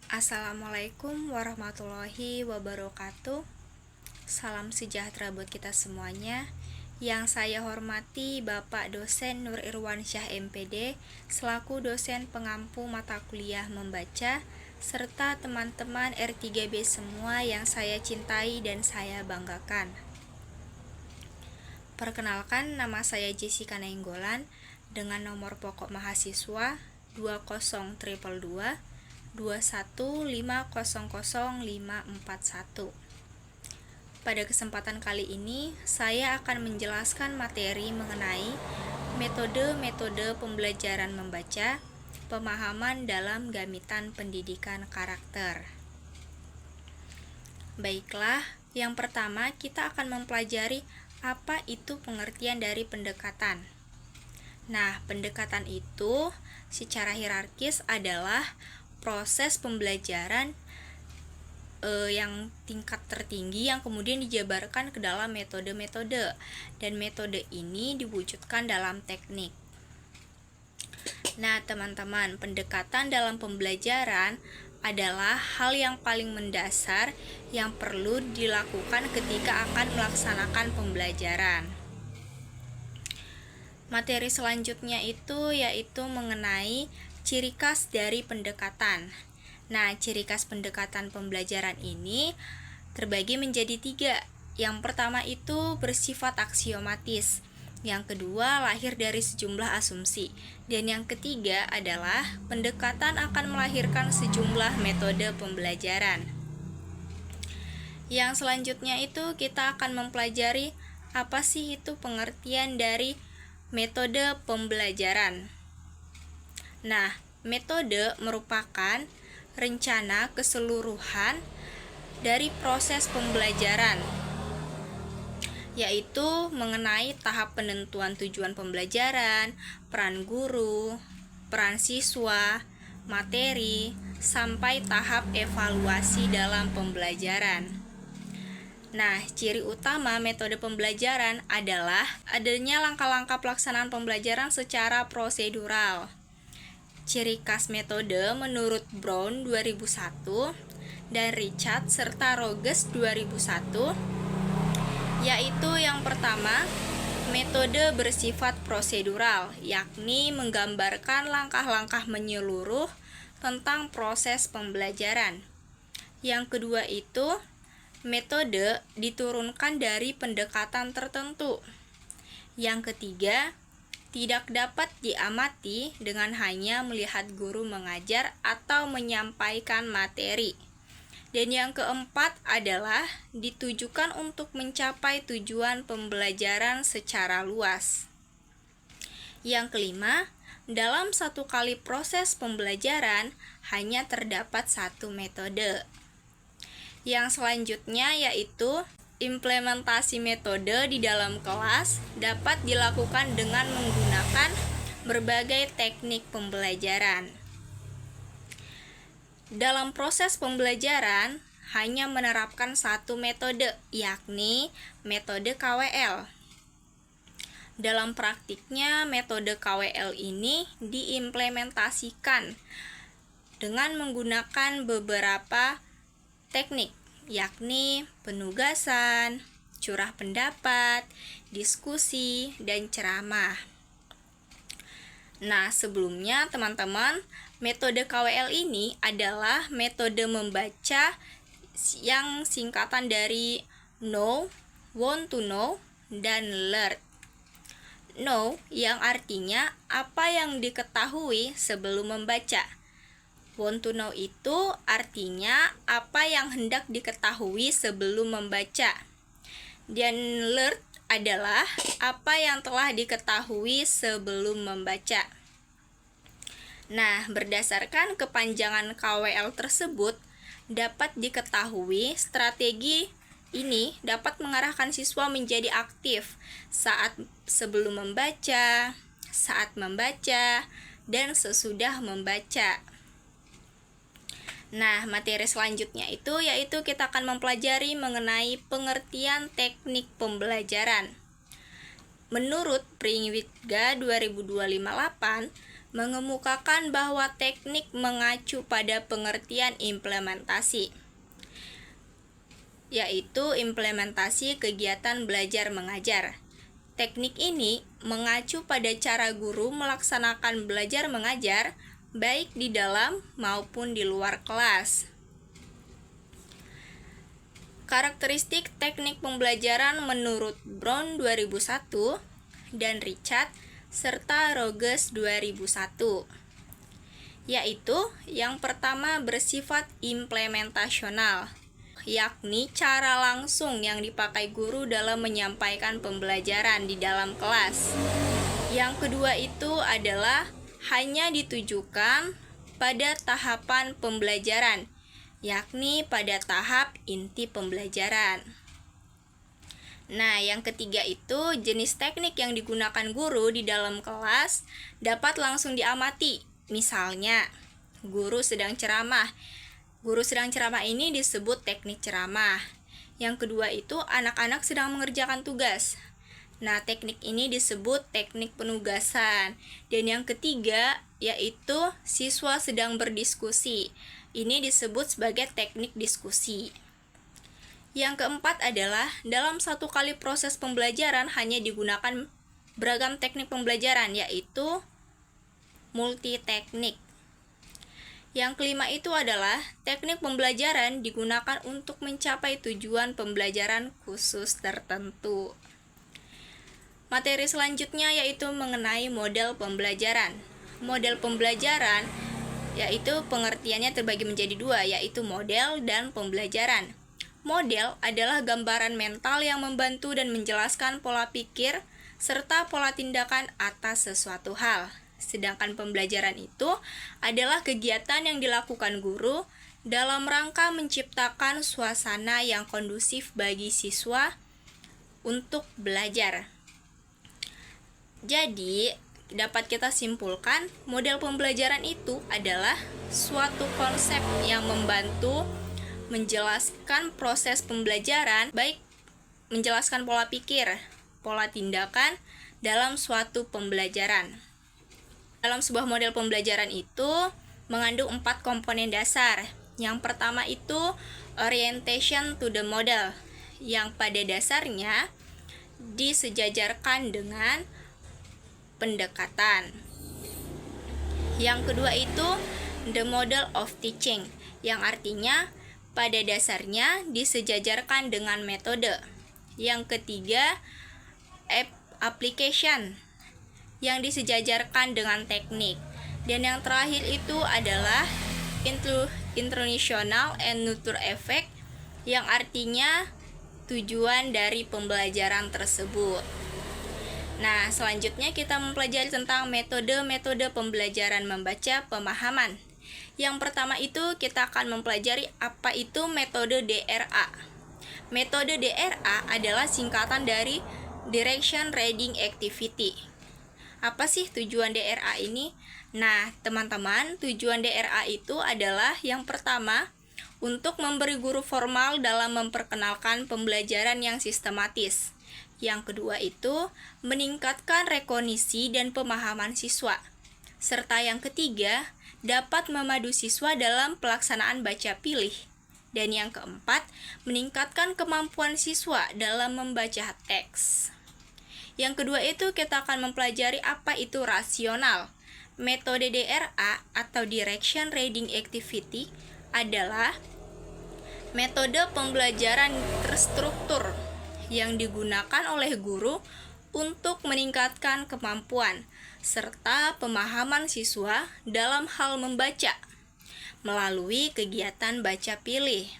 Assalamualaikum warahmatullahi wabarakatuh. Salam sejahtera buat kita semuanya. Yang saya hormati Bapak Dosen Nur Irwansyah MPD selaku dosen pengampu mata kuliah membaca, serta teman-teman R3B semua yang saya cintai dan saya banggakan. Perkenalkan, nama saya Jessica Nainggolan dengan nomor pokok mahasiswa 20222 215000541. Pada kesempatan kali ini, saya akan menjelaskan materi mengenai metode-metode pembelajaran membaca, pemahaman dalam gamitan pendidikan karakter. Baiklah, yang pertama kita akan mempelajari apa itu pengertian dari pendekatan. Nah, pendekatan itu secara hierarkis adalah proses pembelajaran yang tingkat tertinggi yang kemudian dijabarkan ke dalam metode-metode, dan metode ini diwujudkan dalam teknik. Nah, teman-teman, pendekatan dalam pembelajaran adalah hal yang paling mendasar yang perlu dilakukan ketika akan melaksanakan pembelajaran. Materi selanjutnya yaitu mengenai ciri khas dari pendekatan. Nah, ciri khas pendekatan pembelajaran ini terbagi menjadi 3. Yang pertama itu bersifat aksiomatis. Yang kedua lahir dari sejumlah asumsi. Dan yang ketiga adalah pendekatan akan melahirkan sejumlah metode pembelajaran. Yang selanjutnya itu kita akan mempelajari apa sih itu pengertian dari metode pembelajaran. Nah, metode merupakan rencana keseluruhan dari proses pembelajaran, yaitu mengenai tahap penentuan tujuan pembelajaran, peran guru, peran siswa, materi, sampai tahap evaluasi dalam pembelajaran. Nah, ciri utama metode pembelajaran adalah adanya langkah-langkah pelaksanaan pembelajaran secara prosedural. Ciri khas metode menurut Brown 2001 dan Richard serta Rogers 2001 yaitu yang pertama, metode bersifat prosedural, yakni menggambarkan langkah-langkah menyeluruh tentang proses pembelajaran. Yang kedua itu, metode diturunkan dari pendekatan tertentu. Yang ketiga, tidak dapat diamati dengan hanya melihat guru mengajar atau menyampaikan materi. Dan yang keempat adalah ditujukan untuk mencapai tujuan pembelajaran secara luas. Yang kelima, dalam satu kali proses pembelajaran hanya terdapat satu metode. Yang selanjutnya yaitu implementasi metode di dalam kelas dapat dilakukan dengan menggunakan berbagai teknik pembelajaran. Dalam proses pembelajaran hanya menerapkan satu metode, yakni metode KWL. Dalam praktiknya, metode KWL ini diimplementasikan dengan menggunakan beberapa teknik, yakni penugasan, curah pendapat, diskusi, dan ceramah. Nah, sebelumnya teman-teman, metode KWL ini adalah metode membaca yang singkatan dari know, want to know, dan learn. Know yang artinya apa yang diketahui sebelum membaca. Want to know itu artinya apa yang hendak diketahui sebelum membaca. Dan learn adalah apa yang telah diketahui sebelum membaca. Nah, berdasarkan kepanjangan KWL tersebut, dapat diketahui strategi ini dapat mengarahkan siswa menjadi aktif saat sebelum membaca, saat membaca, dan sesudah membaca. Nah, materi selanjutnya yaitu kita akan mempelajari mengenai pengertian teknik pembelajaran. Menurut Pringwidga 2258, mengemukakan bahwa teknik mengacu pada pengertian implementasi, yaitu implementasi kegiatan belajar mengajar. Teknik ini mengacu pada cara guru melaksanakan belajar mengajar, baik di dalam maupun di luar kelas. Karakteristik teknik pembelajaran menurut Brown 2001 dan Richard serta Rogers 2001, yaitu yang pertama bersifat implementasional, yakni cara langsung yang dipakai guru dalam menyampaikan pembelajaran di dalam kelas. Yang kedua itu adalah hanya ditujukan pada tahapan pembelajaran, yakni pada tahap inti pembelajaran. Nah, yang ketiga itu jenis teknik yang digunakan guru di dalam kelas dapat langsung diamati. Misalnya, guru sedang ceramah. Guru sedang ceramah ini disebut teknik ceramah. Yang kedua itu anak-anak sedang mengerjakan tugas. Nah, teknik ini disebut teknik penugasan. Dan yang ketiga yaitu siswa sedang berdiskusi. Ini disebut sebagai teknik diskusi. Yang keempat adalah dalam satu kali proses pembelajaran hanya digunakan beragam teknik pembelajaran, yaitu multiteknik. Yang kelima itu adalah teknik pembelajaran digunakan untuk mencapai tujuan pembelajaran khusus tertentu. Materi selanjutnya yaitu mengenai model pembelajaran. Model pembelajaran yaitu pengertiannya terbagi menjadi dua, yaitu model dan pembelajaran. Model adalah gambaran mental yang membantu dan menjelaskan pola pikir serta pola tindakan atas sesuatu hal. Sedangkan pembelajaran itu adalah kegiatan yang dilakukan guru dalam rangka menciptakan suasana yang kondusif bagi siswa untuk belajar. Jadi, dapat kita simpulkan, model pembelajaran itu adalah suatu konsep yang membantu menjelaskan proses pembelajaran, baik menjelaskan pola pikir, pola tindakan dalam suatu pembelajaran. Dalam sebuah model pembelajaran itu mengandung 4 komponen dasar. Yang pertama itu orientation to the model, yang pada dasarnya disejajarkan dengan pendekatan. Yang kedua itu the model of teaching, yang artinya pada dasarnya disejajarkan dengan metode. Yang ketiga application, yang disejajarkan dengan teknik. Dan yang terakhir itu adalah international and neuter effect, yang artinya tujuan dari pembelajaran tersebut. Nah, selanjutnya kita mempelajari tentang metode-metode pembelajaran membaca pemahaman. Yang pertama itu kita akan mempelajari apa itu metode DRA. Metode DRA adalah singkatan dari Direction Reading Activity. Apa sih tujuan DRA ini? Nah, teman-teman, tujuan DRA itu adalah yang pertama, untuk memberi guru formal dalam memperkenalkan pembelajaran yang sistematis. Yang kedua itu meningkatkan rekognisi dan pemahaman siswa. Serta yang ketiga, dapat memadu siswa dalam pelaksanaan baca pilih. Dan yang keempat, meningkatkan kemampuan siswa dalam membaca teks. Yang kedua itu kita akan mempelajari apa itu rasional. Metode DRA atau Direction Reading Activity adalah metode pembelajaran terstruktur yang digunakan oleh guru untuk meningkatkan kemampuan serta pemahaman siswa dalam hal membaca melalui kegiatan baca pilih.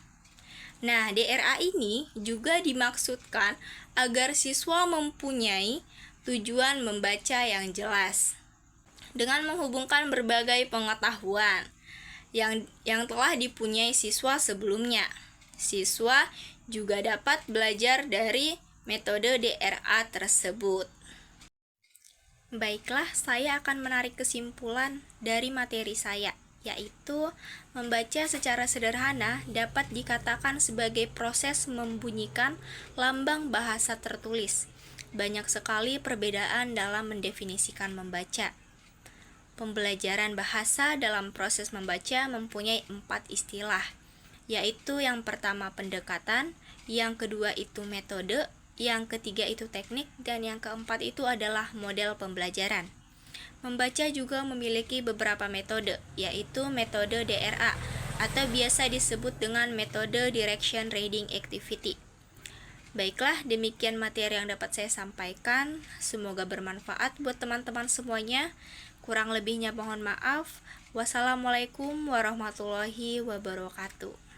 Nah, DRA ini juga dimaksudkan agar siswa mempunyai tujuan membaca yang jelas dengan menghubungkan berbagai pengetahuan yang telah dipunyai siswa sebelumnya. Siswa juga dapat belajar dari metode DRA tersebut. Baiklah, saya akan menarik kesimpulan dari materi saya, yaitu membaca secara sederhana dapat dikatakan sebagai proses membunyikan lambang bahasa tertulis. Banyak sekali perbedaan dalam mendefinisikan membaca. Pembelajaran bahasa dalam proses membaca mempunyai 4 istilah, yaitu yang pertama pendekatan, yang kedua itu metode, yang ketiga itu teknik, dan yang keempat itu adalah model pembelajaran. Membaca juga memiliki beberapa metode, yaitu metode DRA atau biasa disebut dengan metode Direction Reading Activity. Baiklah, demikian materi yang dapat saya sampaikan. Semoga bermanfaat buat teman-teman semuanya. Kurang lebihnya mohon maaf. Wassalamualaikum warahmatullahi wabarakatuh.